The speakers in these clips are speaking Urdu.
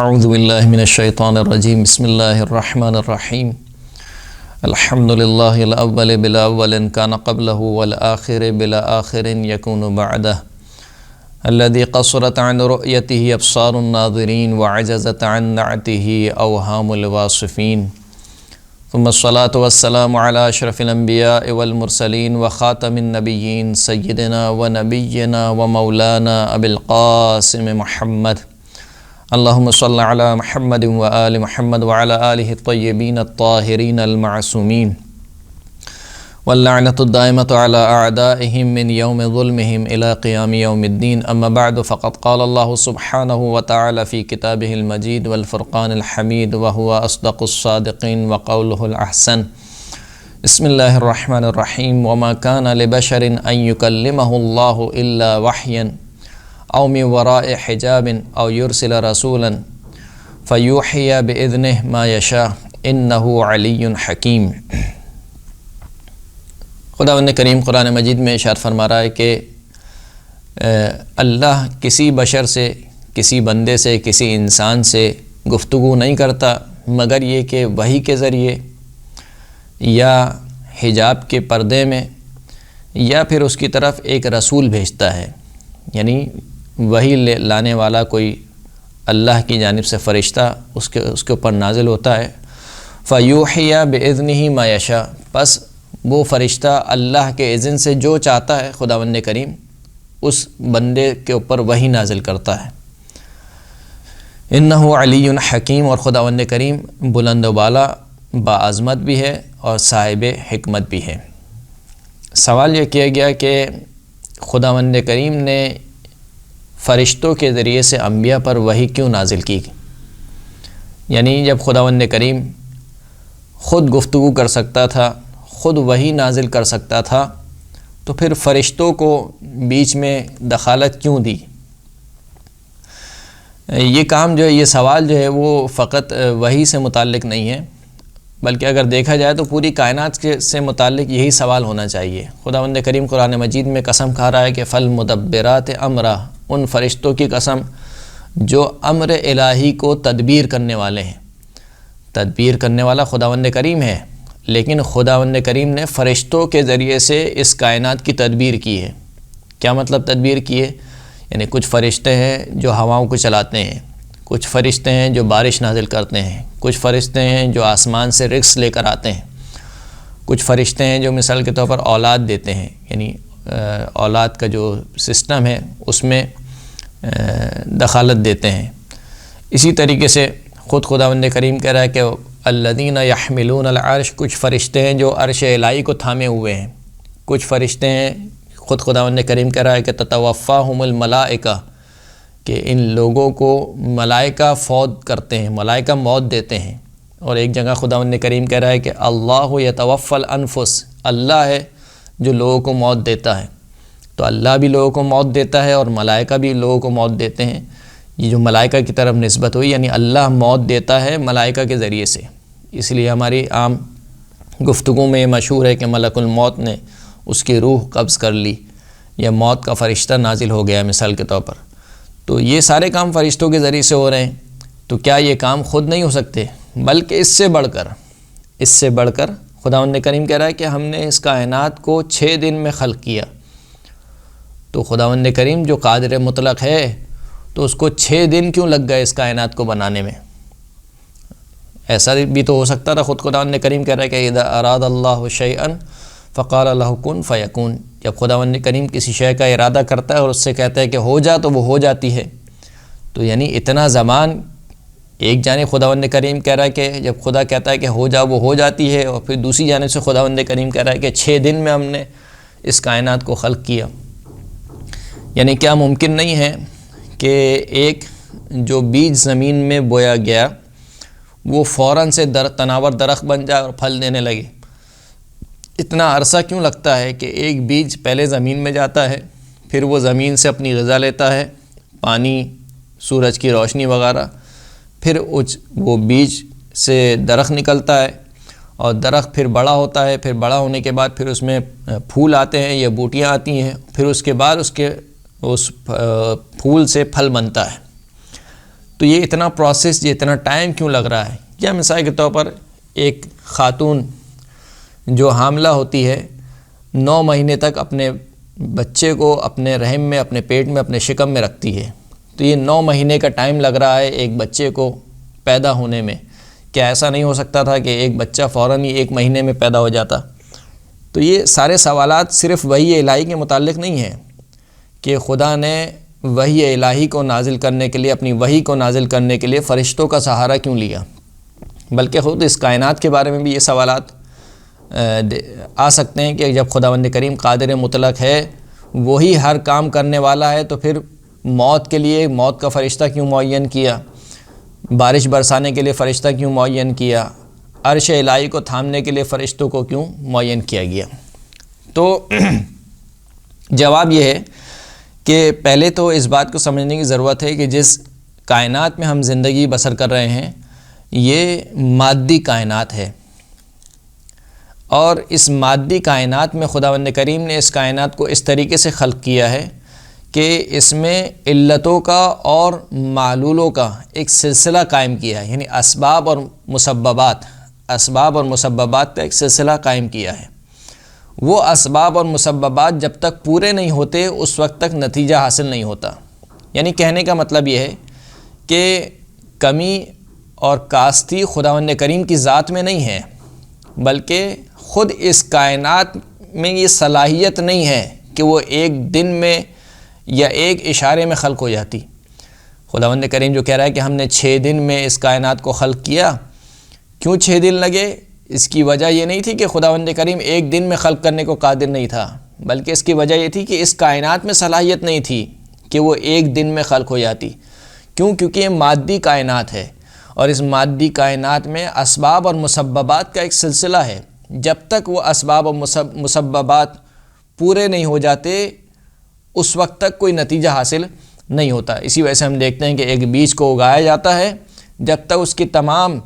اعوذ باللہ من الشیطان الرجیم بسم اللہ الرحمن الرحیم الحمد للہ الاول بلا اول کان قبلہ والآخر بلا آخر یکون بعدہ الذي قصرت عن رؤيته ابصار الناظرین وعجزت عن نعته اوہام الواصفین ثم الصلاة والسلام على اشرف الانبیاء والمرسلین وخاتم النبیین سیدنا ونبینا ومولانا ابی القاسم محمد اللہم صل علی محمد وآل محمد وعلى آلہ الطیبین الطاہرین المعصومین واللعنۃ الدائمۃ علی اعدائہم من یوم ظلمہم الی قیام یوم الدین اما بعد فقد قال اللہ سبحانہ وتعالی فی کتابہ المجید والفرقان الحمید وہو اصدق الصادقین وقولہ الاحسن بسم اللہ الرحمن الرحیم وما کان لبشر ان یکلمہ اللہ الا وحیا او من وراء حجاب او یرسل رسولا فیوحی باذنہ ما یشاء انہ علی حکیم۔ خداوند کریم قرآن مجید میں ارشاد فرما رہا ہے کہ اللہ کسی بشر سے، کسی بندے سے، کسی انسان سے گفتگو نہیں کرتا مگر یہ کہ وحی کے ذریعے یا حجاب کے پردے میں یا پھر اس کی طرف ایک رسول بھیجتا ہے، یعنی وحی لانے والا کوئی اللہ کی جانب سے فرشتہ اس کے اوپر نازل ہوتا ہے۔ فیوحی باذنہ ما یشاء، پس وہ فرشتہ اللہ کے اذن سے جو چاہتا ہے خداوند کریم اس بندے کے اوپر وحی نازل کرتا ہے۔ انہ علی حکیم، اور خداوند کریم بلند و بالا باعظمت بھی ہے اور صاحب حکمت بھی ہے۔ سوال یہ کیا گیا کہ خداوند کریم نے فرشتوں کے ذریعے سے انبیاء پر وحی کیوں نازل کی؟ یعنی جب خداوند کریم خود گفتگو کر سکتا تھا، خود وحی نازل کر سکتا تھا، تو پھر فرشتوں کو بیچ میں دخالت کیوں دی؟ یہ کام جو ہے، یہ سوال جو ہے وہ فقط وحی سے متعلق نہیں ہے، بلکہ اگر دیکھا جائے تو پوری کائنات سے متعلق یہی سوال ہونا چاہیے۔ خداوند کریم قرآن مجید میں قسم کھا رہا ہے کہ فالمدبرات امرا، ان فرشتوں کی قسم جو امر الہی کو تدبیر کرنے والے ہیں۔ تدبیر کرنے والا خداوند کریم ہے، لیکن خداوند کریم نے فرشتوں کے ذریعے سے اس کائنات کی تدبیر کی ہے۔ کیا مطلب تدبیر کی ہے؟ یعنی کچھ فرشتے ہیں جو ہواؤں کو چلاتے ہیں، کچھ فرشتے ہیں جو بارش نازل کرتے ہیں، کچھ فرشتے ہیں جو آسمان سے رزق لے کر آتے ہیں، کچھ فرشتے ہیں جو مثال کے طور پر اولاد دیتے ہیں، یعنی اولاد کا جو سسٹم ہے اس میں دخالت دیتے ہیں۔ اسی طریقے سے خود خداوند کریم کہہ رہا ہے کہ الذین یحملون العرش، کچھ فرشتے ہیں جو عرش الہی کو تھامے ہوئے ہیں، کچھ فرشتے ہیں خود خداوند کریم کہہ رہا ہے کہ تتوفاہم الملائکہ، کہ ان لوگوں کو ملائکہ فوت کرتے ہیں، ملائکہ موت دیتے ہیں۔ اور ایک جگہ خداوند کریم کہہ رہا ہے کہ اللہ یتوفی الانفس، اللہ ہے جو لوگوں کو موت دیتا ہے۔ تو اللہ بھی لوگوں کو موت دیتا ہے اور ملائکہ بھی لوگوں کو موت دیتے ہیں۔ یہ جو ملائکہ کی طرف نسبت ہوئی، یعنی اللہ موت دیتا ہے ملائکہ کے ذریعے سے۔ اس لیے ہماری عام گفتگو میں یہ مشہور ہے کہ ملک الموت نے اس کی روح قبض کر لی، یا موت کا فرشتہ نازل ہو گیا مثال کے طور پر۔ تو یہ سارے کام فرشتوں کے ذریعے سے ہو رہے ہیں، تو کیا یہ کام خود نہیں ہو سکتے؟ بلکہ اس سے بڑھ کر خداوند کریم کہہ رہا ہے کہ ہم نے اس کائنات کو 6 دن میں خلق کیا۔ تو خداوند کریم جو قادر مطلق ہے، تو اس کو 6 دن کیوں لگ گئے اس کائنات کو بنانے میں؟ ایسا بھی تو ہو سکتا تھا، خود خداوند کریم کہہ رہا ہے کہ اذا اراد اللہ شیئا فقال له کن فیکون، جب خداوند کریم کسی شے کا ارادہ کرتا ہے اور اس سے کہتا ہے کہ ہو جا تو وہ ہو جاتی ہے۔ تو یعنی اتنا زمان، ایک جانب خداوند کریم کہہ رہا ہے کہ جب خدا کہتا ہے کہ ہو جا وہ ہو جاتی ہے، اور پھر دوسری جانب سے خداوند کریم کہہ رہا ہے کہ 6 دن میں ہم نے اس کائنات کو خلق کیا۔ یعنی کیا ممکن نہیں ہے کہ ایک جو بیج زمین میں بویا گیا وہ فوراً سے تناور درخت بن جائے اور پھل دینے لگے؟ اتنا عرصہ کیوں لگتا ہے کہ ایک بیج پہلے زمین میں جاتا ہے، پھر وہ زمین سے اپنی غذا لیتا ہے، پانی، سورج کی روشنی وغیرہ، پھر وہ بیج سے درخت نکلتا ہے، اور درخت پھر بڑا ہوتا ہے، پھر بڑا ہونے کے بعد پھر اس میں پھول آتے ہیں یا بوٹیاں آتی ہیں، پھر اس کے بعد اس پھول سے پھل بنتا ہے۔ تو یہ اتنا پروسیس، یہ اتنا ٹائم کیوں لگ رہا ہے؟ یا مثال کے طور پر ایک خاتون جو حاملہ ہوتی ہے 9 مہینے تک اپنے بچے کو اپنے رحم میں، اپنے پیٹ میں، اپنے شکم میں رکھتی ہے، تو یہ 9 مہینے کا ٹائم لگ رہا ہے ایک بچے کو پیدا ہونے میں. کیا ایسا نہیں ہو سکتا تھا کہ ایک بچہ فوراً ہی 1 مہینے میں پیدا ہو جاتا؟ تو یہ سارے سوالات صرف وحی الہی کے متعلق نہیں ہیں کہ خدا نے وحی الہی کو نازل کرنے کے لیے، اپنی وحی کو نازل کرنے کے لیے فرشتوں کا سہارا کیوں لیا، بلکہ خود اس کائنات کے بارے میں بھی یہ سوالات آ سکتے ہیں کہ جب خداوند کریم قادر مطلق ہے، وہی ہر کام کرنے والا ہے، تو پھر موت کے لیے موت کا فرشتہ کیوں معین کیا، بارش برسانے کے لیے فرشتہ کیوں معین کیا، عرش الہی کو تھامنے کے لیے فرشتوں کو کیوں معین کیا گیا؟ تو جواب یہ ہے کہ پہلے تو اس بات کو سمجھنے کی ضرورت ہے کہ جس کائنات میں ہم زندگی بسر کر رہے ہیں یہ مادی کائنات ہے، اور اس مادی کائنات میں خداوند کریم نے اس کائنات کو اس طریقے سے خلق کیا ہے کہ اس میں علتوں کا اور معلولوں کا ایک سلسلہ قائم کیا ہے، یعنی اسباب اور مسببات کا ایک سلسلہ قائم کیا ہے. وہ اسباب اور مسببات جب تک پورے نہیں ہوتے اس وقت تک نتیجہ حاصل نہیں ہوتا. یعنی کہنے کا مطلب یہ ہے کہ کمی اور کاستی خداوند کریم کی ذات میں نہیں ہے، بلکہ خود اس کائنات میں یہ صلاحیت نہیں ہے کہ وہ ایک دن میں یا ایک اشارے میں خلق ہو جاتی. خداوند کریم جو کہہ رہا ہے کہ ہم نے 6 دن میں اس کائنات کو خلق کیا، کیوں 6 دن لگے؟ اس کی وجہ یہ نہیں تھی کہ خداوند کریم ایک دن میں خلق کرنے کو قادر نہیں تھا، بلکہ اس کی وجہ یہ تھی کہ اس کائنات میں صلاحیت نہیں تھی کہ وہ ایک دن میں خلق ہو جاتی. کیوں؟ کیونکہ یہ مادی کائنات ہے، اور اس مادی کائنات میں اسباب اور مسببات کا ایک سلسلہ ہے. جب تک وہ اسباب اور مسببات پورے نہیں ہو جاتے اس وقت تک کوئی نتیجہ حاصل نہیں ہوتا. اسی وجہ سے ہم دیکھتے ہیں کہ ایک بیج کو اگایا جاتا ہے، جب تک اس کی تمام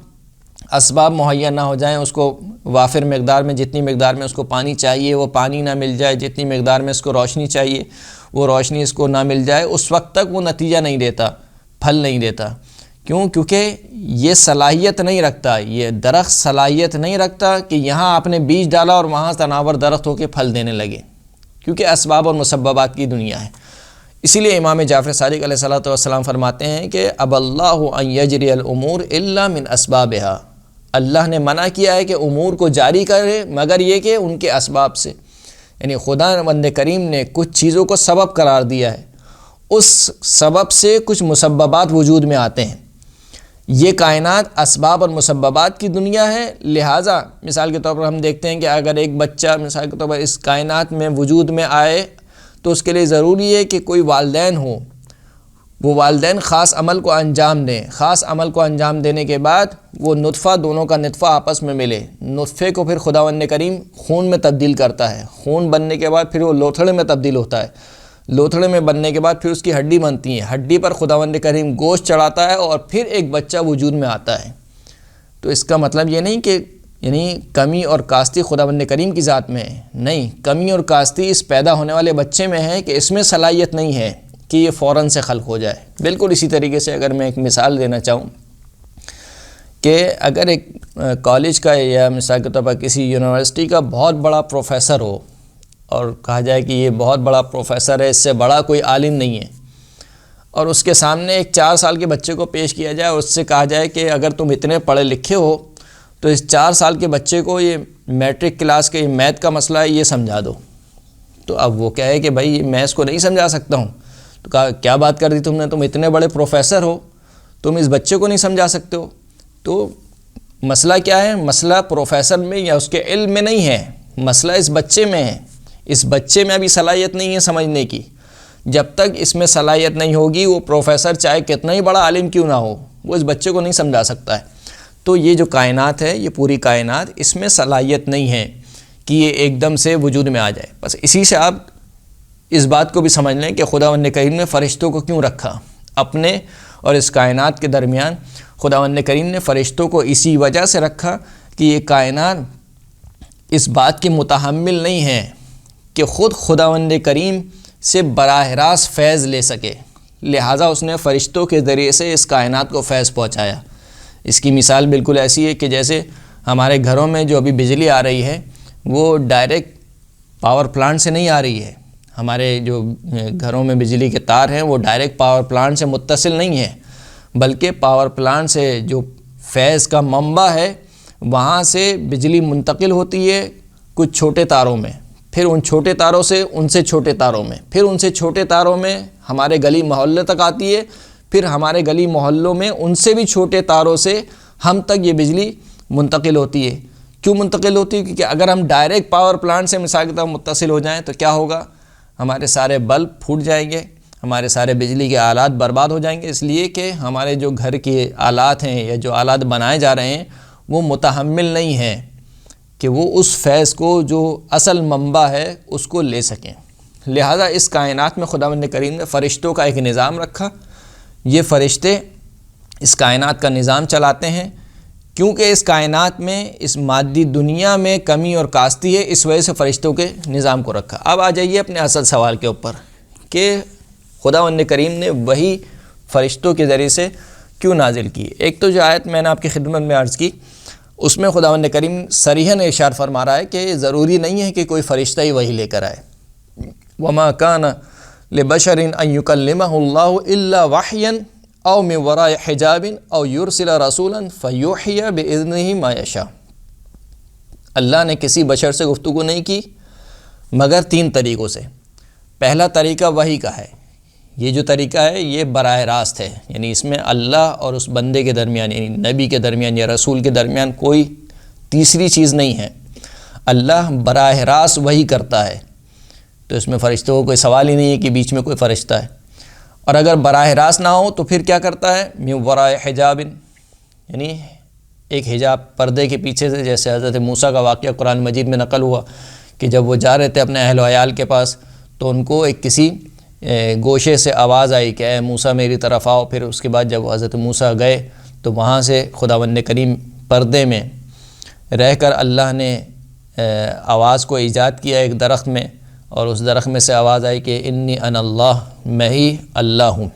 اسباب مہیا نہ ہو جائیں، اس کو وافر مقدار میں، جتنی مقدار میں اس کو پانی چاہیے وہ پانی نہ مل جائے، جتنی مقدار میں اس کو روشنی چاہیے وہ روشنی اس کو نہ مل جائے، اس وقت تک وہ نتیجہ نہیں دیتا، پھل نہیں دیتا. کیوں؟ کیونکہ یہ صلاحیت نہیں رکھتا، یہ درخت صلاحیت نہیں رکھتا کہ یہاں آپ نے بیج ڈالا اور وہاں تناور درخت ہو کے پھل دینے لگے، کیونکہ اسباب اور مسببات کی دنیا ہے. اسی لیے امام جعفر صادق علیہ السلام فرماتے ہیں کہ اب اللہ ان یجری الامور الا من اسبابها، اللہ نے منع کیا ہے کہ امور کو جاری کرے مگر یہ کہ ان کے اسباب سے. یعنی خداوند کریم نے کچھ چیزوں کو سبب قرار دیا ہے، اس سبب سے کچھ مسببات وجود میں آتے ہیں. یہ کائنات اسباب اور مسببات کی دنیا ہے، لہٰذا مثال کے طور پر ہم دیکھتے ہیں کہ اگر ایک بچہ مثال کے طور پر اس کائنات میں وجود میں آئے تو اس کے لیے ضروری ہے کہ کوئی والدین ہوں، وہ والدین خاص عمل کو انجام دیں، خاص عمل کو انجام دینے کے بعد وہ نطفہ، دونوں کا نطفہ آپس میں ملے، نطفے کو پھر خداوند کریم خون میں تبدیل کرتا ہے، خون بننے کے بعد پھر وہ لوتھڑے میں تبدیل ہوتا ہے، لوتھڑے میں بننے کے بعد پھر اس کی ہڈی بنتی ہے، ہڈی پر خداوند کریم گوشت چڑھاتا ہے اور پھر ایک بچہ وجود میں آتا ہے. تو اس کا مطلب یہ نہیں کہ یعنی کمی اور کاستی خداوند کریم کی ذات میں ہے، نہیں، کمی اور کاستی اس پیدا ہونے والے بچے میں ہے کہ اس میں صلاحیت نہیں ہے کہ یہ فوراً سے خلق ہو جائے. بالکل اسی طریقے سے اگر میں ایک مثال دینا چاہوں کہ اگر ایک کالج کا یا مثال کے طور پر کسی یونیورسٹی کا بہت بڑا پروفیسر ہو اور کہا جائے کہ یہ بہت بڑا پروفیسر ہے، اس سے بڑا کوئی عالم نہیں ہے، اور اس کے سامنے ایک 4 سال کے بچے کو پیش کیا جائے اور اس سے کہا جائے کہ اگر تم اتنے پڑھے لکھے ہو تو اس 4 سال کے بچے کو یہ میٹرک کلاس کے میتھ کا مسئلہ ہے یہ سمجھا دو، تو اب وہ کہے کہ بھائی میں اس کو نہیں سمجھا سکتا ہوں. تو کہا کیا بات کر دی تم نے، تم اتنے بڑے پروفیسر ہو، تم اس بچے کو نہیں سمجھا سکتے ہو. تو مسئلہ کیا ہے؟ مسئلہ پروفیسر میں یا اس کے علم میں نہیں ہے، مسئلہ اس بچے میں ہے. اس بچے میں ابھی صلاحیت نہیں ہے سمجھنے کی. جب تک اس میں صلاحیت نہیں ہوگی وہ پروفیسر چاہے کتنا ہی بڑا عالم کیوں نہ ہو وہ اس بچے کو نہیں سمجھا سکتا ہے. تو یہ جو کائنات ہے، یہ پوری کائنات، اس میں صلاحیت نہیں ہے کہ یہ ایک دم سے وجود میں آ جائے. بس اسی سے آپ اس بات کو بھی سمجھ لیں کہ خداوند کریم نے فرشتوں کو کیوں رکھا اپنے اور اس کائنات کے درمیان. خداوند کریم نے فرشتوں کو اسی وجہ سے رکھا کہ یہ کائنات اس بات کی متحمل نہیں ہے کہ خود خداوند کریم سے براہ راست فیض لے سکے. لہٰذا اس نے فرشتوں کے ذریعے سے اس کائنات کو فیض پہنچایا۔ اس کی مثال بالکل ایسی ہے کہ جیسے ہمارے گھروں میں جو ابھی بجلی آ رہی ہے وہ ڈائریکٹ پاور پلانٹ سے نہیں آ رہی ہے، ہمارے جو گھروں میں بجلی کے تار ہیں وہ ڈائریکٹ پاور پلانٹ سے متصل نہیں ہے، بلکہ پاور پلانٹ سے جو فیض کا منبع ہے وہاں سے بجلی منتقل ہوتی ہے کچھ چھوٹے تاروں میں، پھر ان چھوٹے تاروں سے ان سے چھوٹے تاروں میں، پھر ان سے چھوٹے تاروں میں ہمارے گلی محلے تک آتی ہے، پھر ہمارے گلی محلوں میں ان سے بھی چھوٹے تاروں سے ہم تک یہ بجلی منتقل ہوتی ہے۔ کیوں منتقل ہوتی ہے؟ کیونکہ اگر ہم ڈائریکٹ پاور پلانٹ سے مثال کے طور پر متصل ہو جائیں تو کیا ہوگا؟ ہمارے سارے بلب پھوٹ جائیں گے، ہمارے سارے بجلی کے آلات برباد ہو جائیں گے، اس لیے کہ ہمارے جو گھر کے آلات ہیں یا جو آلات بنائے جا رہے ہیں وہ متحمل نہیں ہیں کہ وہ اس فیض کو جو اصل منبع ہے اس کو لے سکیں۔ لہٰذا اس کائنات میں خداوند کریم نے فرشتوں کا ایک نظام رکھا۔ یہ فرشتے اس کائنات کا نظام چلاتے ہیں، کیونکہ اس کائنات میں اس مادی دنیا میں کمی اور کاستی ہے، اس وجہ سے فرشتوں کے نظام کو رکھا۔ اب آ جائیے اپنے اصل سوال کے اوپر کہ خداوند کریم نے وحی فرشتوں کے ذریعے سے کیوں نازل کی۔ ایک تو جو آیت میں نے آپ کی خدمت میں عرض کی اس میں خداوند کریم صریحاً ارشاد فرما رہا ہے کہ ضروری نہیں ہے کہ کوئی فرشتہ ہی وحی لے کر آئے۔ وما کان لبشر ان یکلمہ اللہ الا وحیا او من وراء حجاب او یرسل رسولا فیوحی باذنہ ما یشاء۔ اللہ نے کسی بشر سے گفتگو نہیں کی مگر 3 طریقوں سے۔ پہلا طریقہ وحی کا ہے، یہ جو طریقہ ہے یہ براہ راست ہے، یعنی اس میں اللہ اور اس بندے کے درمیان یعنی نبی کے درمیان یا رسول کے درمیان کوئی تیسری چیز نہیں ہے، اللہ براہ راست وحی کرتا ہے، تو اس میں فرشتوں کو کوئی سوال ہی نہیں ہے کہ بیچ میں کوئی فرشتہ ہے۔ اور اگر براہ راست نہ ہو تو پھر کیا کرتا ہے؟ من وراء حجاب، یعنی ایک حجاب پردے کے پیچھے سے، جیسے حضرت موسیٰ کا واقعہ قرآن مجید میں نقل ہوا کہ جب وہ جا رہے تھے اپنے اہل و عیال کے پاس تو ان کو ایک کسی گوشے سے آواز آئی کہ اے موسیٰ میری طرف آؤ۔ پھر اس کے بعد جب حضرت موسیٰ گئے تو وہاں سے خداوند کریم پردے میں رہ کر اللہ نے آواز کو ایجاد کیا ایک درخت میں، اور اس درخت میں سے آواز آئی کہ انی انا اللہ، میں ہی اللہ ہوں۔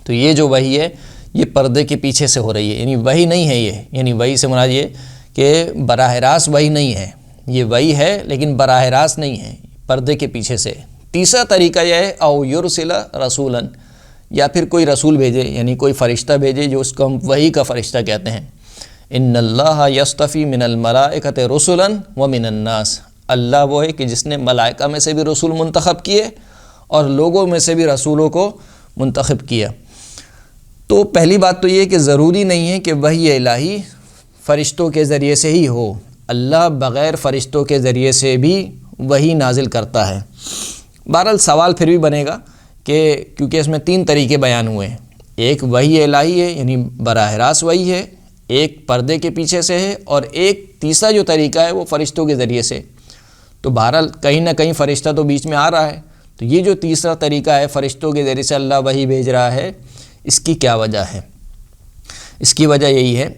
تو یہ جو وحی ہے یہ پردے کے پیچھے سے ہو رہی ہے، یعنی وحی نہیں ہے یہ، یعنی وحی سے مراد یہ کہ براہ راست وحی نہیں ہے، یہ وحی ہے لیکن براہ راست نہیں ہے، پردے کے پیچھے سے۔ تیسرا طریقہ یہ ہے او یرسل رسولا، یا پھر کوئی رسول بھیجے، یعنی کوئی فرشتہ بھیجے جو اس کو ہم وحی کا فرشتہ کہتے ہیں۔ ان اللہ یصطفی من الملائکۃ رسلا ومن الناس، اللہ وہ ہے کہ جس نے ملائکہ میں سے بھی رسول منتخب کیے اور لوگوں میں سے بھی رسولوں کو منتخب کیا۔ تو پہلی بات تو یہ کہ ضروری نہیں ہے کہ وحی الہی فرشتوں کے ذریعے سے ہی ہو، اللہ بغیر فرشتوں کے ذریعے سے بھی وحی نازل کرتا ہے۔ بہرحال سوال پھر بھی بنے گا کہ کیونکہ اس میں 3 طریقے بیان ہوئے ہیں، ایک وحی الہی ہے یعنی براہ راست وحی ہے، ایک پردے کے پیچھے سے ہے، اور ایک تیسرا جو طریقہ ہے وہ فرشتوں کے ذریعے سے۔ تو بہرحال کہیں نہ کہیں فرشتہ تو بیچ میں آ رہا ہے، تو یہ جو تیسرا طریقہ ہے فرشتوں کے ذریعے سے اللہ وحی بھیج رہا ہے، اس کی کیا وجہ ہے؟ اس کی وجہ یہی ہے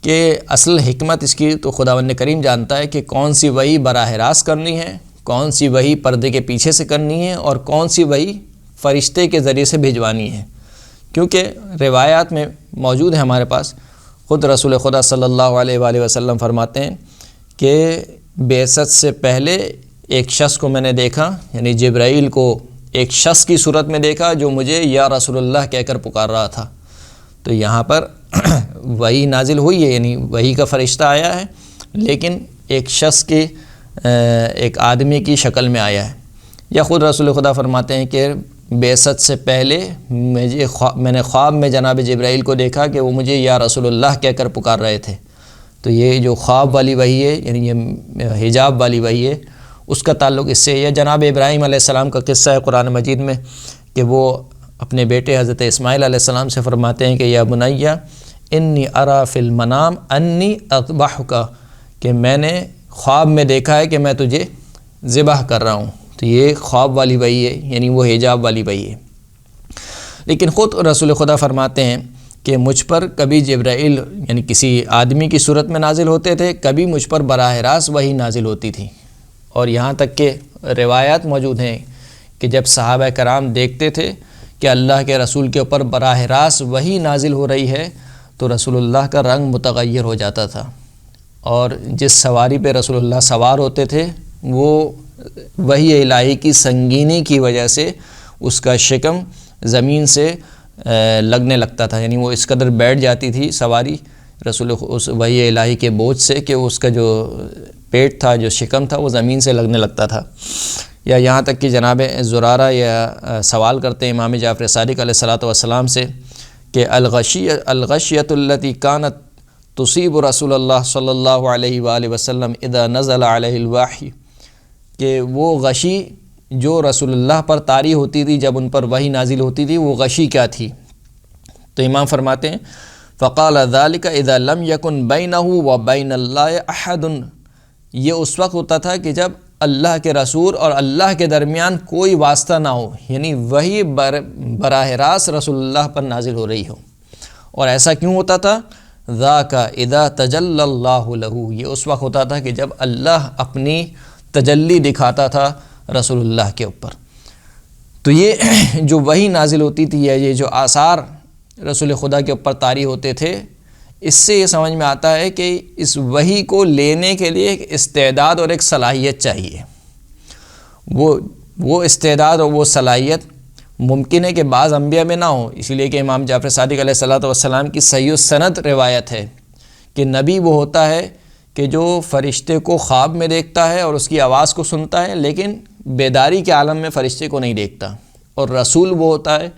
کہ اصل حکمت اس کی تو خداوند کریم جانتا ہے کہ کون سی وحی براہ راست کرنی ہے، کون سی وحی پردے کے پیچھے سے کرنی ہے، اور کون سی وحی فرشتے کے ذریعے سے بھیجوانی ہے۔ کیونکہ روایات میں موجود ہے ہمارے پاس، خود رسول خدا صلی اللہ علیہ وآلہ وسلم فرماتے ہیں کہ بعثت سے پہلے ایک شخص کو میں نے دیکھا، یعنی جبرائیل کو ایک شخص کی صورت میں دیکھا جو مجھے یا رسول اللہ کہہ کر پکار رہا تھا۔ تو یہاں پر وحی نازل ہوئی ہے، یعنی وحی کا فرشتہ آیا ہے، لیکن ایک شخص کی ایک آدمی کی شکل میں آیا ہے۔ یا خود رسول خدا فرماتے ہیں کہ بعثت سے پہلے میں نے خواب میں جناب جبرائیل کو دیکھا کہ وہ مجھے یا رسول اللہ کہہ کر پکار رہے تھے۔ تو یہ جو خواب والی وحی ہے یعنی یہ حجاب والی وحی ہے، اس کا تعلق اس سے ہے۔ جناب ابراہیم علیہ السلام کا قصہ ہے قرآن مجید میں کہ وہ اپنے بیٹے حضرت اسماعیل علیہ السلام سے فرماتے ہیں کہ یا بنیہ انی ارا فی المنام انی اذبحک، کہ میں نے خواب میں دیکھا ہے کہ میں تجھے ذبح کر رہا ہوں۔ تو یہ خواب والی وحی ہے، یعنی وہ حجاب والی وحی ہے۔ لیکن خود رسول خدا فرماتے ہیں کہ مجھ پر کبھی جبرائیل یعنی کسی آدمی کی صورت میں نازل ہوتے تھے، کبھی مجھ پر براہ راست وحی نازل ہوتی تھی۔ اور یہاں تک کہ روایات موجود ہیں کہ جب صحابہ کرام دیکھتے تھے کہ اللہ کے رسول کے اوپر براہ راست وحی نازل ہو رہی ہے تو رسول اللہ کا رنگ متغیر ہو جاتا تھا، اور جس سواری پہ رسول اللہ سوار ہوتے تھے وہ وحی الہی کی سنگینی کی وجہ سے اس کا شکم زمین سے لگنے لگتا تھا، یعنی وہ اس قدر بیٹھ جاتی تھی سواری رسول اس وحی الہی کے بوجھ سے کہ اس کا جو پیٹ تھا، جو شکم تھا، وہ زمین سے لگنے لگتا تھا۔ یا یہاں تک کہ جناب زرارہ یا سوال کرتے ہیں امام جعفر صادق علیہ الصلوۃ والسلام سے کہ الغشیۃ التی کانت تصیب رسول اللہ صلی اللہ علیہ وآلہ وسلم اذا نزل علیہ الوحی، کہ وہ غشی جو رسول اللہ پر طاری ہوتی تھی جب ان پر وحی نازل ہوتی تھی، وہ غشی کیا تھی؟ تو امام فرماتے ہیں فقال ذلك اذا لم يكن بينه وبين الله احد، یہ اس وقت ہوتا تھا کہ جب اللہ کے رسول اور اللہ کے درمیان کوئی واسطہ نہ ہو، یعنی وحی براہ راست رسول اللہ پر نازل ہو رہی ہو۔ اور ایسا کیوں ہوتا تھا؟ ذاک اذا تجلی اللہ لہ، یہ اس وقت ہوتا تھا کہ جب اللہ اپنی تجلی دکھاتا تھا رسول اللہ کے اوپر۔ تو یہ جو وحی نازل ہوتی تھی یا یہ جو آثار رسول خدا کے اوپر طاری ہوتے تھے، اس سے یہ سمجھ میں آتا ہے کہ اس وحی کو لینے کے لیے ایک استعداد اور ایک صلاحیت چاہیے۔ وہ استعداد اور وہ صلاحیت ممکن ہے کہ بعض انبیاء میں نہ ہو، اسی لیے کہ امام جعفر صادق علیہ الصلوۃ والسلام کی صحیح السند روایت ہے کہ نبی وہ ہوتا ہے کہ جو فرشتے کو خواب میں دیکھتا ہے اور اس کی آواز کو سنتا ہے، لیکن بیداری کے عالم میں فرشتے کو نہیں دیکھتا، اور رسول وہ ہوتا ہے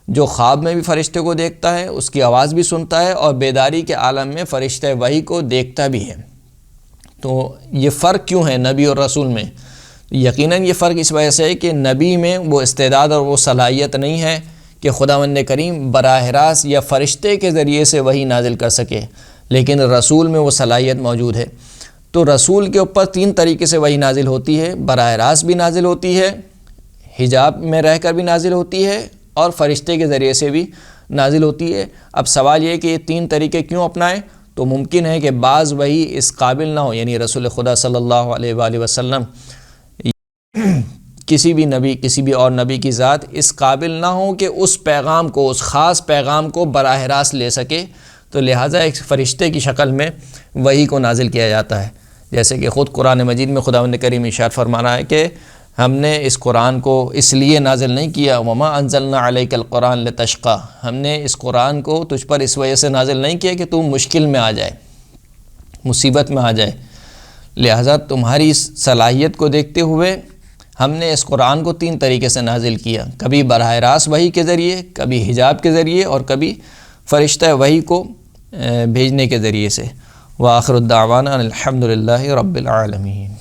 جو خواب میں بھی فرشتے کو دیکھتا ہے، اس کی آواز بھی سنتا ہے، اور بیداری کے عالم میں فرشتہ وحی کو دیکھتا بھی ہے۔ تو یہ فرق کیوں ہے نبی اور رسول میں؟ یقیناً یہ فرق اس وجہ سے ہے کہ نبی میں وہ استعداد اور وہ صلاحیت نہیں ہے کہ خداوند کریم براہ راست یا فرشتے کے ذریعے سے وحی نازل کر سکے، لیکن رسول میں وہ صلاحیت موجود ہے۔ تو رسول کے اوپر 3 طریقے سے وحی نازل ہوتی ہے، براہ راست بھی نازل ہوتی ہے، حجاب میں رہ کر بھی نازل ہوتی ہے، اور فرشتے کے ذریعے سے بھی نازل ہوتی ہے۔ اب سوال یہ کہ یہ 3 طریقے کیوں اپنائیں؟ تو ممکن ہے کہ بعض وحی اس قابل نہ ہو، یعنی رسول خدا صلی اللہ علیہ وآلہ وسلم کسی بھی نبی، کسی بھی اور نبی کی ذات اس قابل نہ ہو کہ اس پیغام کو، اس خاص پیغام کو براہ راست لے سکے، تو لہٰذا ایک فرشتے کی شکل میں وحی کو نازل کیا جاتا ہے۔ جیسے کہ خود قرآن مجید میں خداوند کریم ارشاد فرما رہا ہے کہ ہم نے اس قرآن کو اس لیے نازل نہیں کیا، وما انزلنا علیک القرآن لتشقی، ہم نے اس قرآن کو تجھ پر اس وجہ سے نازل نہیں کیا کہ تو مشکل میں آ جائے، مصیبت میں آ جائے، لہٰذا تمہاری اس صلاحیت کو دیکھتے ہوئے ہم نے اس قرآن کو 3 طریقے سے نازل کیا، کبھی براہ راست وحی کے ذریعے، کبھی حجاب کے ذریعے، اور کبھی فرشتہ وحی کو بھیجنے کے ذریعے سے۔ وآخر الدعوانا الحمد للہ رب العالمین۔